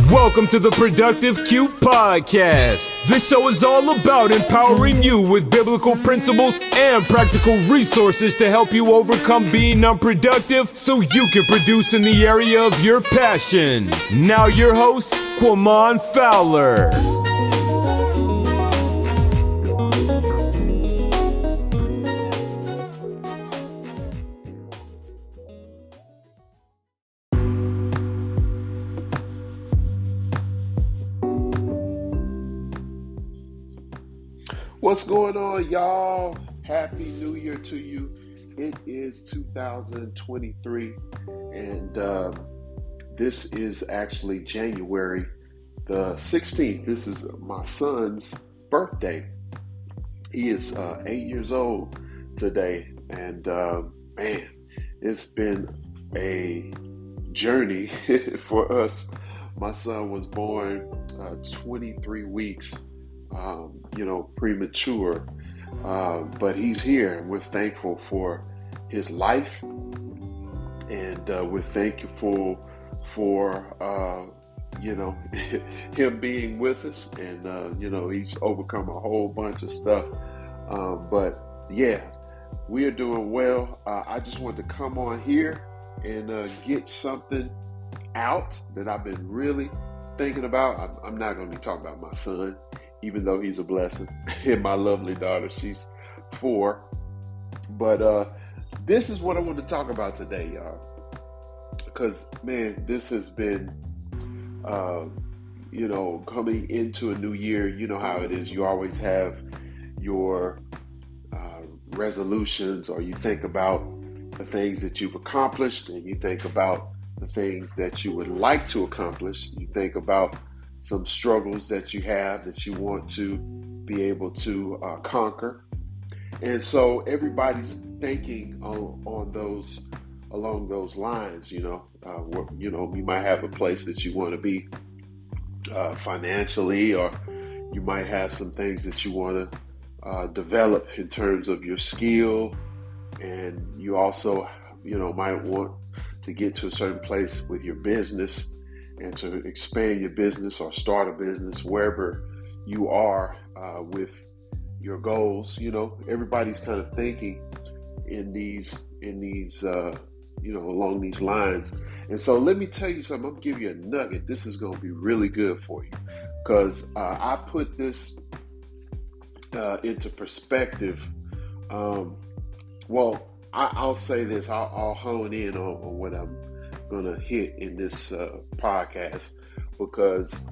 Welcome to the Productive Q Podcast. This show is all about empowering you with biblical principles and practical resources to help you overcome being unproductive so you can produce in the area of your passion. Now your host, Quamon Fowler. What's going on, y'all? Happy New Year to you. It is 2023, and this is actually January the 16th. This is my son's birthday. He is 8 years old today, and man, it's been a journey for us. My son was born 23 weeks premature, but he's here, and we're thankful for his life, and we're thankful for him being with us, and he's overcome a whole bunch of stuff, but yeah, we are doing well. I just wanted to come on here and get something out that I've been really thinking about. I'm not going to be talking about my son, even though he's a blessing, and my lovely daughter, she's 4. But this is what I want to talk about today, y'all. Because, man, this has been, coming into a new year. You know how it is. You always have your resolutions, or you think about the things that you've accomplished, and you think about the things that you would like to accomplish. You think about some struggles that you have that you want to be able to conquer. And so everybody's thinking on those, along those lines, you might have a place that you want to be financially, or you might have some things that you want to develop in terms of your skill. And you also, might want to get to a certain place with your business, and to expand your business or start a business wherever you are with your goals. Everybody's kind of thinking in these along these lines. And so let me tell you something. I'm going to give you a nugget. This is going to be really good for you, because I put this into perspective. I'll say this. I'll hone in on what I'm gonna hit in this podcast, because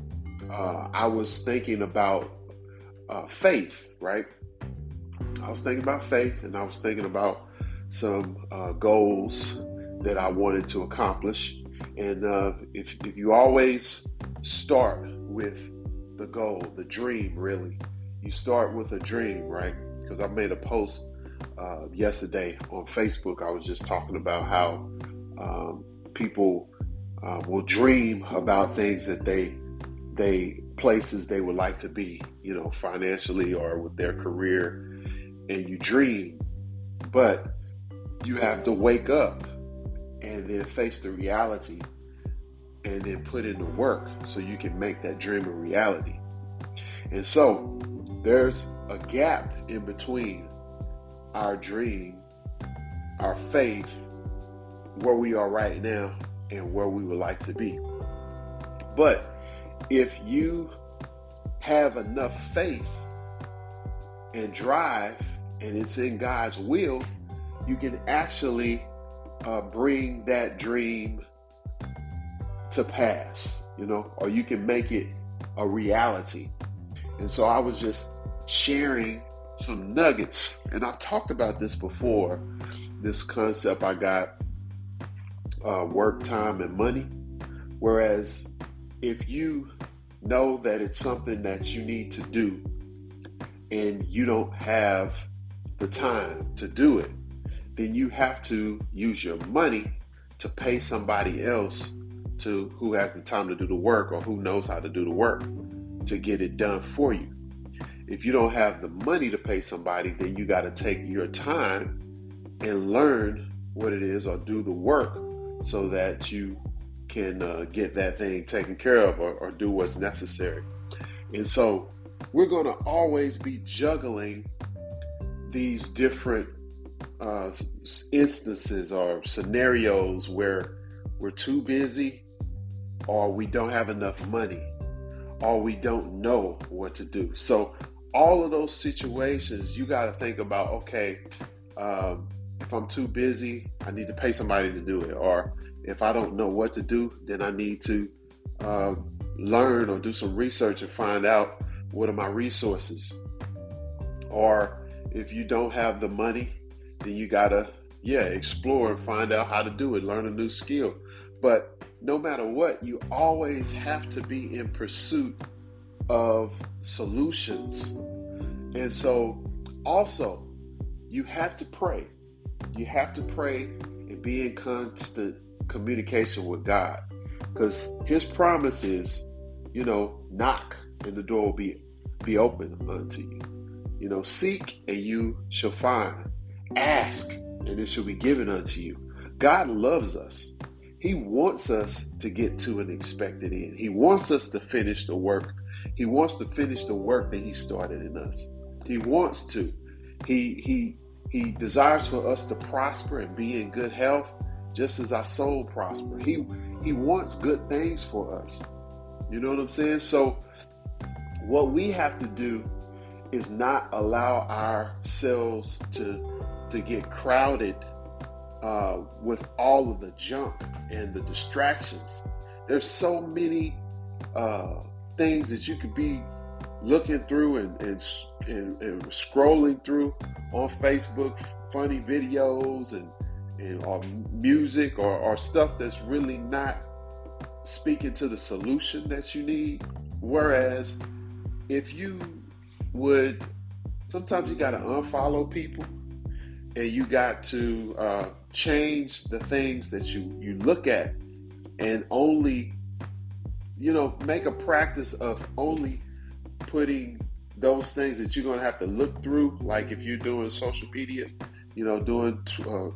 I was thinking about faith, right? I was thinking about faith, and I was thinking about some goals that I wanted to accomplish. And if you always start with the goal, the dream, really, you start with a dream, right? Because I made a post yesterday on Facebook. I was just talking about how people will dream about things that they places they would like to be, financially or with their career. And you dream, but you have to wake up and then face the reality, and then put in the work so you can make that dream a reality. And so there's a gap in between our dream, our faith, where we are right now, and where we would like to be. But if you have enough faith and drive, and it's in God's will, you can actually bring that dream to pass, or you can make it a reality. And so I was just sharing some nuggets, and I've talked about this before, this concept I got, work, time, and money. Whereas if you know that it's something that you need to do, and you don't have the time to do it, then you have to use your money to pay somebody else who has the time to do the work, or who knows how to do the work, to get it done for you. If you don't have the money to pay somebody, then you got to take your time and learn what it is, or do the work, so that you can get that thing taken care of, or do what's necessary. And so we're going to always be juggling these different instances or scenarios where we're too busy, or we don't have enough money, or we don't know what to do. So all of those situations, you got to think about, okay, if I'm too busy, I need to pay somebody to do it. Or if I don't know what to do, then I need to learn or do some research and find out what are my resources. Or if you don't have the money, then you got to, explore and find out how to do it, learn a new skill. But no matter what, you always have to be in pursuit of solutions. And so also, you have to pray. You have to pray and be in constant communication with God, because his promise is, knock and the door will be open unto you. Seek and you shall find. Ask and it shall be given unto you. God loves us. He wants us to get to an expected end. He wants us to finish the work. He wants to finish the work that he started in us. He wants to. He desires for us to prosper and be in good health, just as our soul prosper. He wants good things for us. You know what I'm saying? So what we have to do is not allow ourselves to get crowded with all of the junk and the distractions. There's so many things that you could be looking through and scrolling through on Facebook, funny videos and or music or stuff that's really not speaking to the solution that you need. Whereas if you would, sometimes you got to unfollow people, and you got to change the things that you look at, and only, make a practice of only putting those things that you're going to have to look through. Like if you're doing social media, doing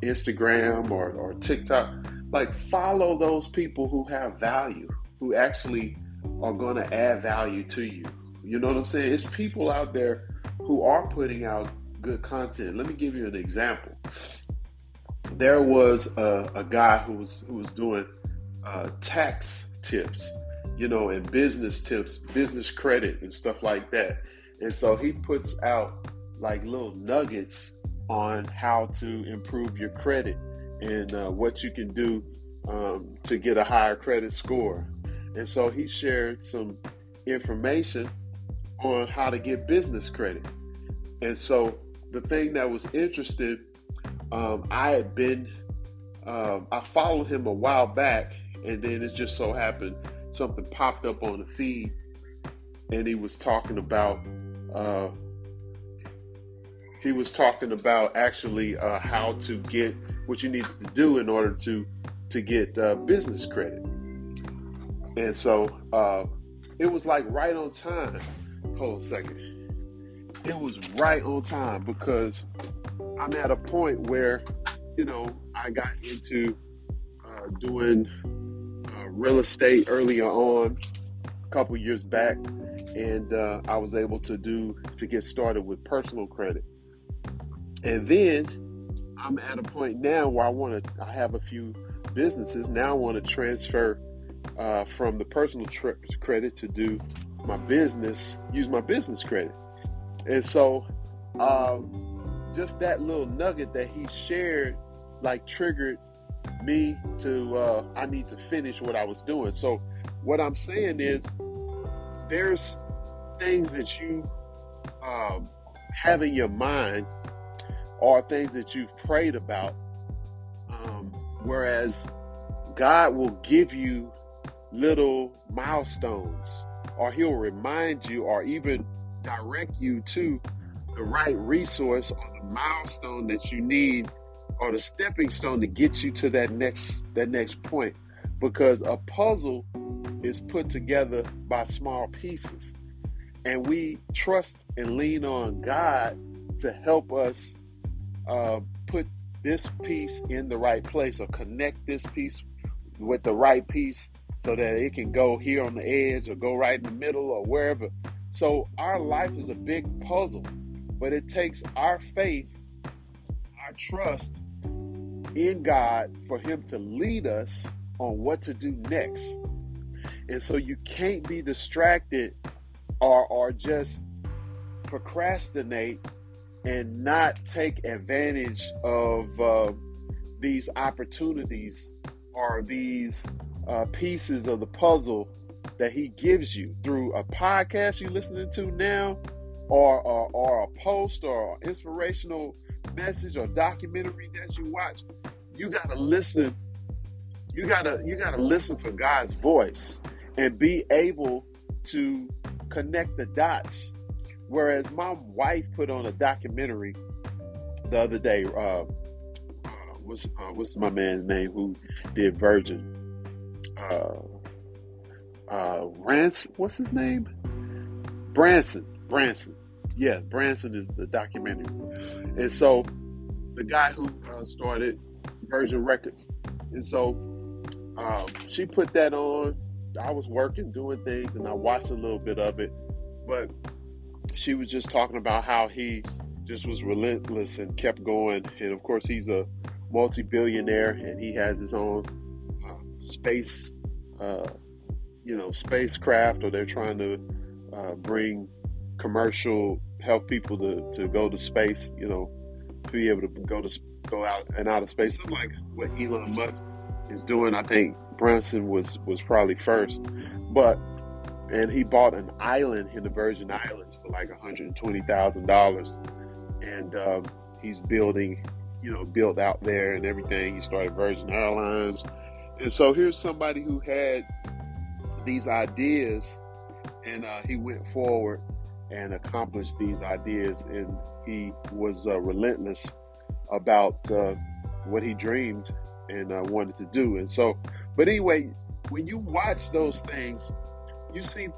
Instagram or TikTok, like follow those people who have value, who actually are going to add value to you. You know what I'm saying? It's people out there who are putting out good content. Let me give you an example. There was a guy who was doing tax tips, and business tips, business credit and stuff like that. And so he puts out like little nuggets on how to improve your credit and what you can do to get a higher credit score. And so he shared some information on how to get business credit. And so the thing that was interesting, I followed him a while back, and then it just so happened something popped up on the feed, and he was talking about actually how to get what you need to do in order to get business credit. And so it was like right on time. Hold on a second. It was right on time, because I'm at a point where, I got into doing real estate earlier on, a couple years back, and I was able to get started with personal credit. And then I'm at a point now where I have a few businesses. Now I want to transfer from the personal credit to do my business, use my business credit. And so just that little nugget that he shared triggered me to I need to finish what I was doing. So what I'm saying is, there's things that you have in your mind, or things that you've prayed about, whereas God will give you little milestones, or he'll remind you, or even direct you to the right resource or the milestone that you need, or the stepping stone to get you to that next point. Because a puzzle is put together by small pieces, and we trust and lean on God to help us put this piece in the right place, or connect this piece with the right piece so that it can go here on the edge or go right in the middle or wherever. So our life is a big puzzle, but it takes our faith, our trust in God for him to lead us on what to do next. And so you can't be distracted or just procrastinate and not take advantage of these opportunities or these pieces of the puzzle that he gives you through a podcast you're listening to now, or a post or an inspirational message or documentary that you watch. You gotta listen. You gotta listen for God's voice and be able to connect the dots. Whereas my wife put on a documentary the other day. What's my man's name who did Virgin? What's his name? Branson. Yeah, Branson is the documentary. And so the guy who started Virgin Records. And so she put that on. I was working, doing things, and I watched a little bit of it. But she was just talking about how he just was relentless and kept going. And of course, he's a multi-billionaire, and he has his own space, spacecraft, or they're trying to bring commercial, help people to go to space, to be able to go out and out of space. Something like what Elon Musk is doing. I think Branson was probably first, and he bought an island in the Virgin Islands for like $120,000, and he's built out there and everything. He started Virgin Airlines, and so here's somebody who had these ideas, and he went forward and accomplished these ideas, and he was relentless about what he dreamed and wanted to do. And so, but anyway, when you watch those things, you see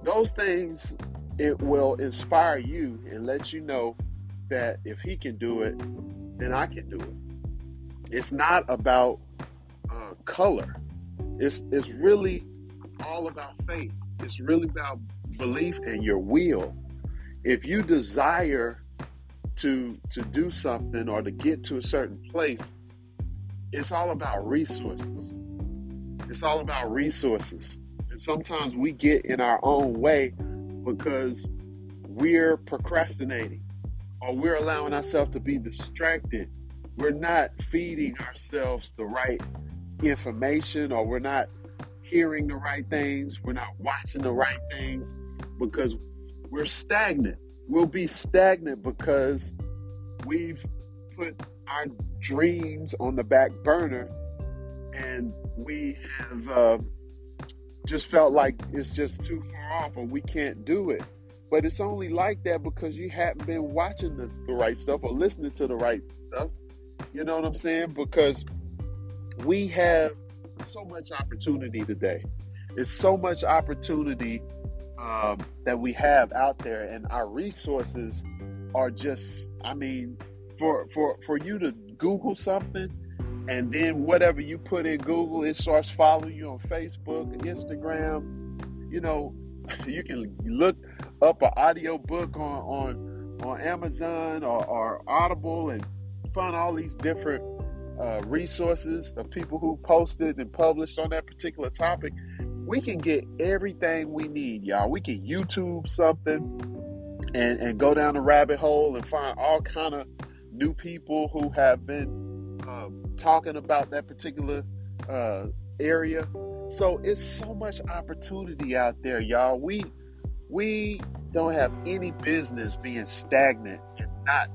those things, it will inspire you and let you know that if he can do it, then I can do it. It's not about color. It's really all about faith. It's really about belief and your will. If you desire to do something or to get to a certain place, it's all about resources. It's all about resources. And sometimes we get in our own way because we're procrastinating or we're allowing ourselves to be distracted. We're not feeding ourselves the right information, or we're not hearing the right things. We're not watching the right things because we're stagnant. We'll be stagnant because we've put our dreams on the back burner, and we have just felt like it's just too far off or we can't do it. But it's only like that because you haven't been watching the right stuff or listening to the right stuff. You know what I'm saying? Because we have so much opportunity today. There's so much opportunity that we have out there, and our resources are just, for you to Google something, and then whatever you put in Google, it starts following you on Facebook and Instagram. You can look up an audio book on Amazon or Audible and find all these different resources of people who posted and published on that particular topic. We can get everything we need, y'all. We can YouTube something and go down the rabbit hole and find all kind of new people who have been talking about that particular area. So it's so much opportunity out there, y'all. We don't have any business being stagnant and not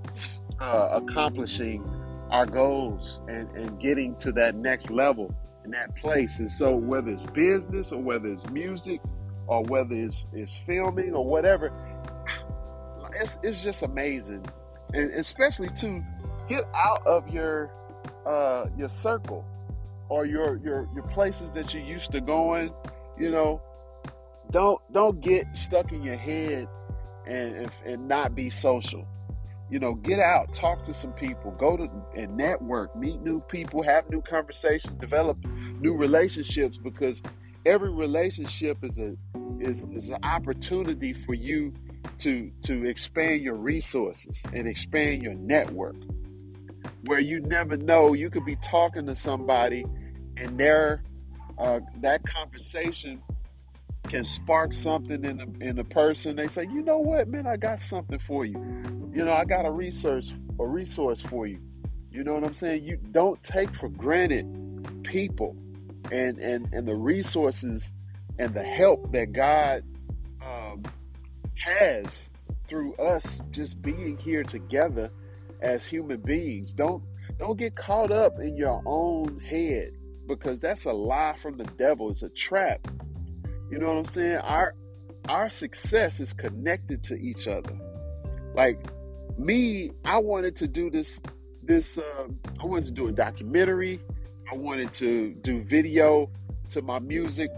accomplishing our goals and getting to that next level in that place. And so whether it's business or whether it's music or whether it's filming or whatever, it's just amazing. And especially to get out of your circle or your places that you're used to going. Don't get stuck in your head and not be social. get out, talk to some people, go to and network, meet new people, have new conversations, develop new relationships, because every relationship is an opportunity for you to expand your resources and expand your network, where you never know, you could be talking to somebody and that conversation can spark something in the person. They say, you know what, man, I got something for you. I got a resource for you. You know what I'm saying? You don't take for granted people and the resources and the help that God has through us just being here together as human beings. Don't get caught up in your own head, because that's a lie from the devil. It's a trap. You know what I'm saying? Our success is connected to each other. Like me, I wanted to do this. I wanted to do a documentary. I wanted to do video to my music,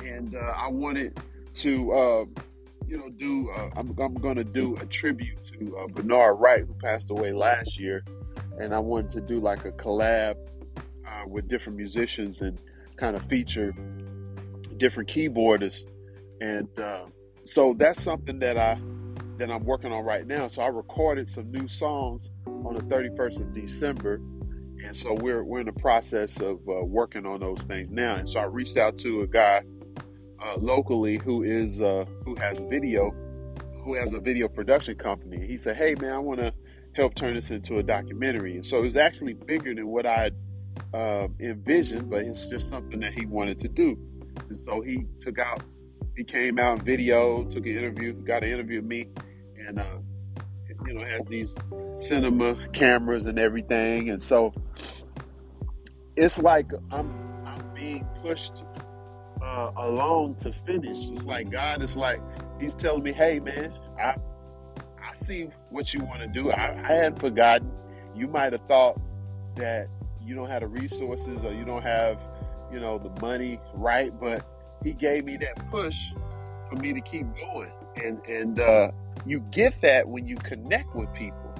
and I wanted to, I'm going to do a tribute to Bernard Wright, who passed away last year, and I wanted to do like a collab with different musicians and kind of feature different keyboardists, and so that's something that I'm working on right now. So I recorded some new songs on the 31st of December, and so we're in the process of working on those things now. And so I reached out to a guy locally who has a video production company. He said, "Hey man, I want to help turn this into a documentary." And so it was actually bigger than what I envisioned, but it's just something that he wanted to do. And so he came out in video, took an interview, got an interview with me, and has these cinema cameras and everything. And so it's like I'm being pushed along to finish. It's like God is like, he's telling me, hey man, I see what you want to do. I hadn't forgotten. You might have thought that you don't have the resources or you don't have the money, right? But he gave me that push for me to keep going. And you get that when you connect with people.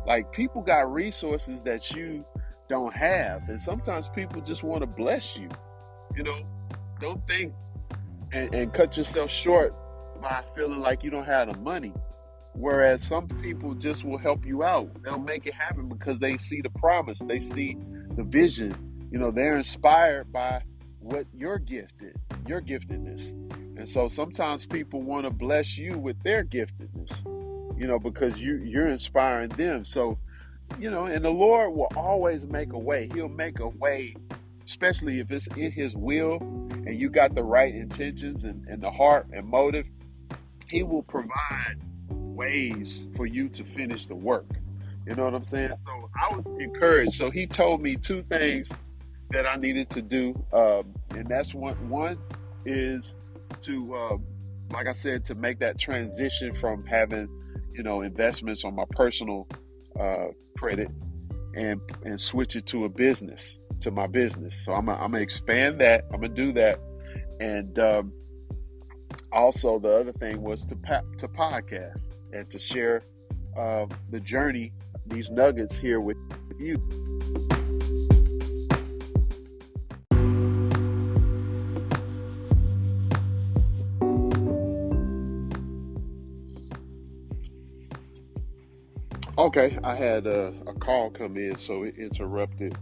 Like, people got resources that you don't have. And sometimes people just want to bless you. Don't think and cut yourself short by feeling like you don't have the money. Whereas some people just will help you out. They'll make it happen because they see the promise. They see the vision. They're inspired by what your giftedness. And so sometimes people want to bless you with their giftedness, because you're inspiring them. So, and the Lord will always make a way. He'll make a way, especially if it's in his will and you got the right intentions and the heart and motive. He will provide ways for you to finish the work. You know what I'm saying? So I was encouraged. So he told me two things that I needed to do. And that's one is to, like I said, to make that transition from having, investments on my personal credit and switch it to my business. So I'm gonna expand that. I'm gonna do that. And also the other thing was to podcast and to share the journey, these nuggets here with you. Okay, I had a call come in, so it interrupted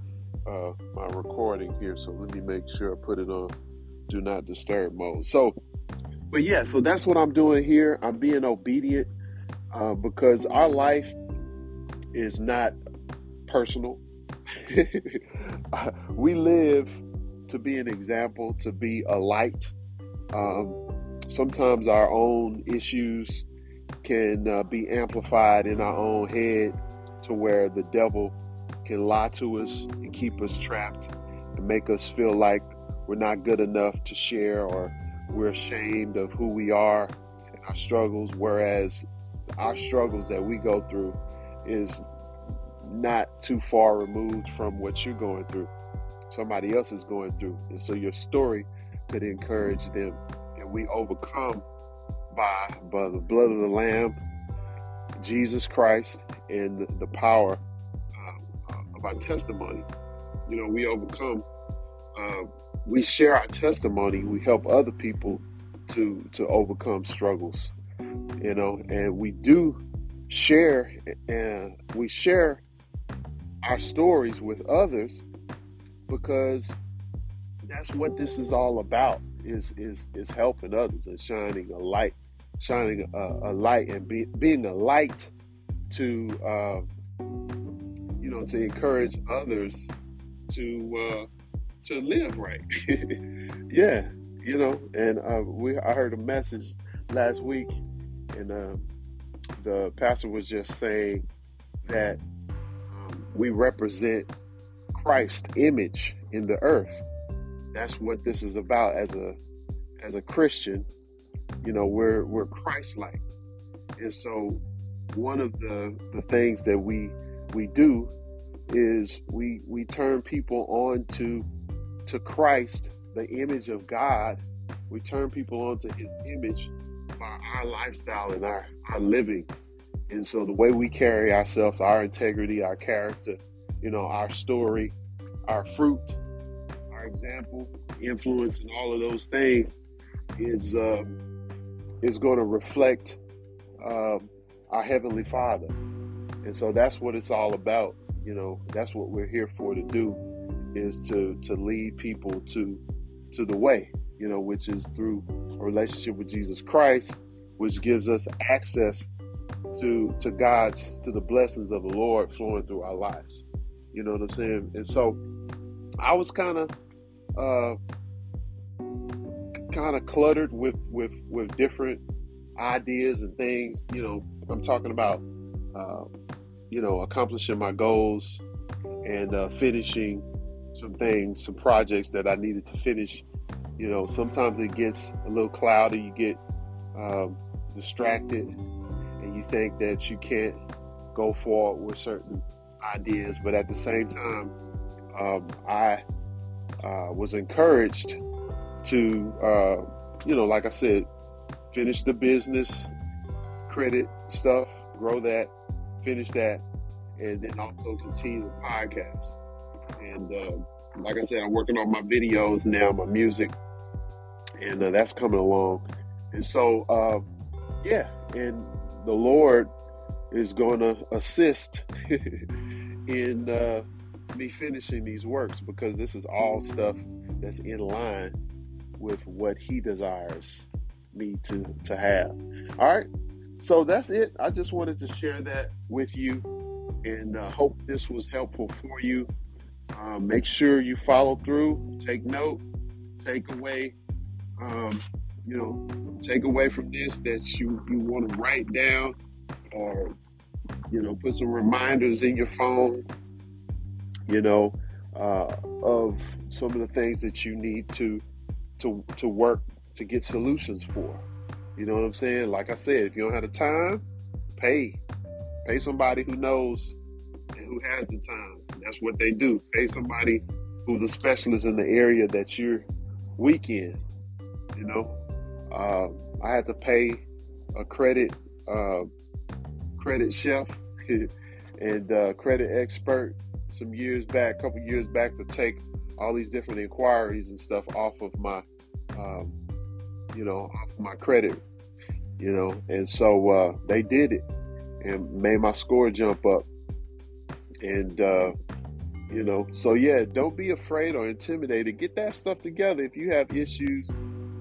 my recording here. So let me make sure I put it on do not disturb mode. So that's what I'm doing here. I'm being obedient because our life is not personal. We live to be an example, to be a light. Sometimes our own issues can be amplified in our own head to where the devil can lie to us and keep us trapped and make us feel like we're not good enough to share, or we're ashamed of who we are and our struggles, whereas our struggles that we go through is not too far removed from what you're going through. Somebody else is going through. And so your story could encourage them. And we overcome by the blood of the Lamb, Jesus Christ and the power of our testimony. We overcome. We share our testimony. We help other people to overcome struggles. And we do share, and we share our stories with others, because that's what this is all about, is helping others and shining a light and being a light to to encourage others to live right. Yeah, and I heard a message last week, and the pastor was just saying that we represent Christ's image in the earth. That's what this is about. As a Christian, we're Christ-like, and so one of the things that we do is we turn people on to Christ, the image of God. We turn people on to His image by our lifestyle and our living. And so the way we carry ourselves, our integrity, our character, our story, our fruit, our example, influence, and all of those things is going to reflect our Heavenly Father. And so that's what it's all about. That's what we're here for to do, is to lead people to the way, which is through a relationship with Jesus Christ, which gives us access to the blessings of the Lord flowing through our lives. You know what I'm saying? And so I was kind of cluttered with different ideas and things. I'm talking about accomplishing my goals and finishing some projects that I needed to finish. Sometimes it gets a little cloudy. You get distracted, and you think that you can't go forward with certain ideas. But at the same time, I was encouraged to, like I said, finish the business credit stuff, grow that, finish that, and then also continue the podcast. And like I said, I'm working on my videos now, my music, and that's coming along. And so, and the Lord is going to assist in me finishing these works, because this is all stuff that's in line with what He desires me to have. All right. So that's it. I just wanted to share that with you, and hope this was helpful for you. Make sure you follow through, take note, take away from this that you want to write down, or, put some reminders in your phone, of some of the things that you need to work to get solutions for. You know what I'm saying? Like I said, if you don't have the time, pay somebody who knows and who has the time. That's what they do. Pay somebody who's a specialist in the area that you're weak in. I had to pay a credit chef and credit expert a couple years back, to take all these different inquiries and stuff off of my off my credit, and so they did it and made my score jump up. And so yeah, don't be afraid or intimidated. Get that stuff together. If you have issues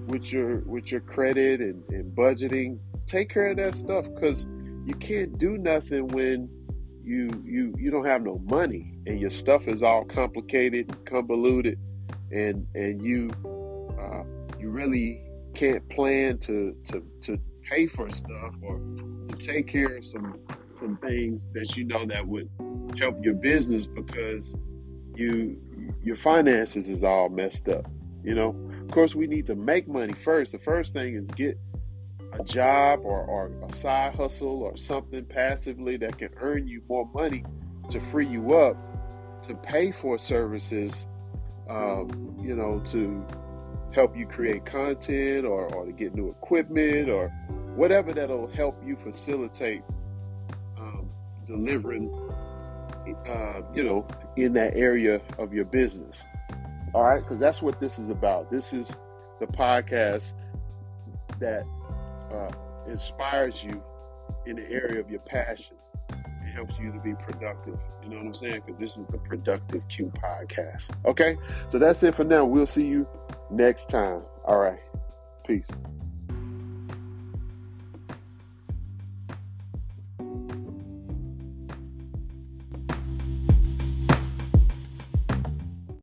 with your credit and budgeting, take care of that stuff, because you can't do nothing when you don't have no money and your stuff is all complicated and convoluted, and you really can't plan to pay for stuff or to take care of some things that would help your business, because your finances is all messed up. Of course, we need to make money first. The first thing is get a job or a side hustle or something passively that can earn you more money to free you up to pay for services, to help you create content or to get new equipment or whatever that'll help you facilitate delivering, in that area of your business. All right, because that's what this is about. This is the podcast that inspires you in the area of your passion. It helps you to be productive. You know what I'm saying? Because this is the Productive Q podcast. Okay, so that's it for now. We'll see you next time. All right, peace.